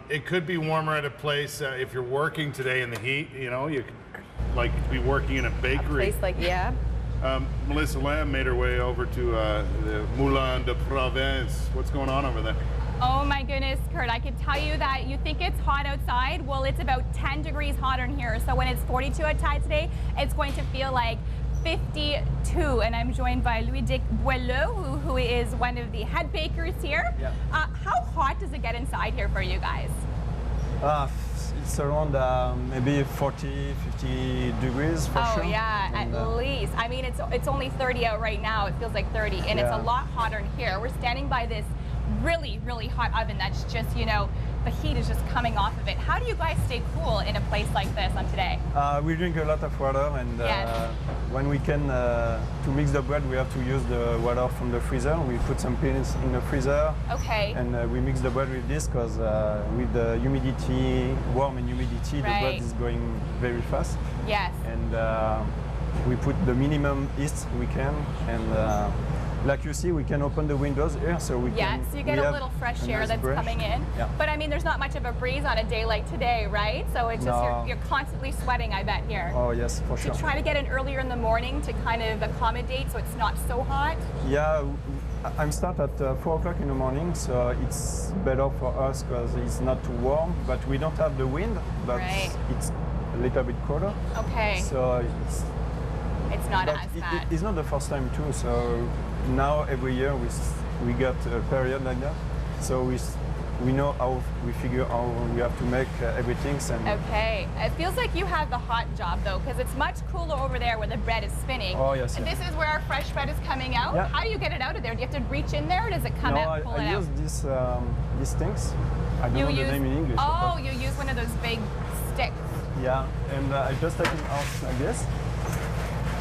It could be warmer at a place if you're working today in the heat. You know, you could like be working in a bakery. A place like, yeah. Melissa Lamb made her way over to the Moulin de Province. What's going on over there? Oh my goodness, Kurt, I could tell you that you think it's hot outside. Well, it's about 10 degrees hotter in here. So when it's 42 outside today, it's going to feel like 52. And I'm joined by Louis-Dick Boileau, who is one of the head bakers here. Yeah. How hot does it get inside here for you guys? It's around maybe 40, 50 degrees for sure. Oh yeah, And, at least. I mean, it's only 30 out right now. It feels like 30, and it's a lot hotter in here. We're standing by this really, really hot oven that's just, you know, the heat is just coming off of it. How do you guys stay cool in a place like this on today? we drink a lot of water, and when we can, to mix the bread, we have to use the water from the freezer. We put some pills in the freezer. Okay. And we mix the bread with this because with the humidity, warm and humidity, the bread is going very fast. Yes. And we put the minimum yeast we can, and like you see, we can open the windows here, so we can. So you get a little fresh air that's coming in. Yeah. But I mean, there's not much of a breeze on a day like today, right? So it's just you're constantly sweating, I bet, here. Oh yes, for sure. To try to get in earlier in the morning to kind of accommodate so it's not so hot. Yeah, I'm start at 4 o'clock in the morning, so it's better for us because it's not too warm, but we don't have the wind, but it's a little bit colder. Okay. So it's not as bad. It's not the first time too, so now every year we got a period like that, so we know how we figure how we have to make everything. And okay, it feels like you have the hot job though, because it's much cooler over there where the bread is spinning. Oh yes. And this is where our fresh bread is coming out. Yeah. How do you get it out of there? Do you have to reach in there, or does it come out? Pull it out? I use these things. I don't know the name in English. Oh, you use one of those big sticks. Yeah, and I just take it out like this.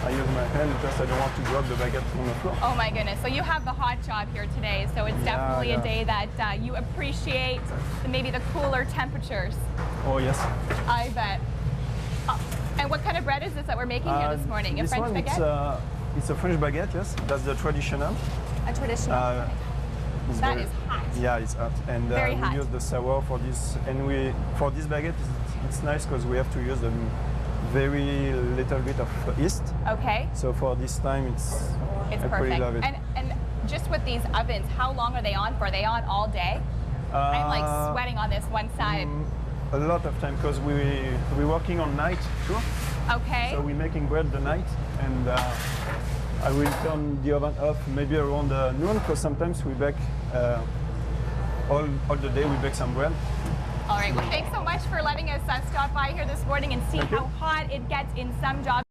I use my hand because I don't want to drop the baguette on the floor. Oh my goodness, so you have the hot job here today, so it's definitely a day that you appreciate maybe the cooler temperatures. Oh yes. I bet. And what kind of bread is this that we're making here this morning? A French baguette? It's a French baguette, yes. That's the traditional. A traditional. That is hot. Yeah, it's hot. And Very hot. We use the sour for this. And for this baguette, it's nice because we have to use the very little bit of yeast. Okay. So for this time, it's I perfect. pretty love it. And just with these ovens, how long are they on for? Are they on all day? I'm like sweating on this one side. A lot of time because we're working on night too. Okay. So we're making bread the night, and I will turn the oven off maybe around noon because sometimes we bake all the day. We bake some bread. All right, well, thanks so much for letting us stop by here this morning and see how hot it gets in some jobs.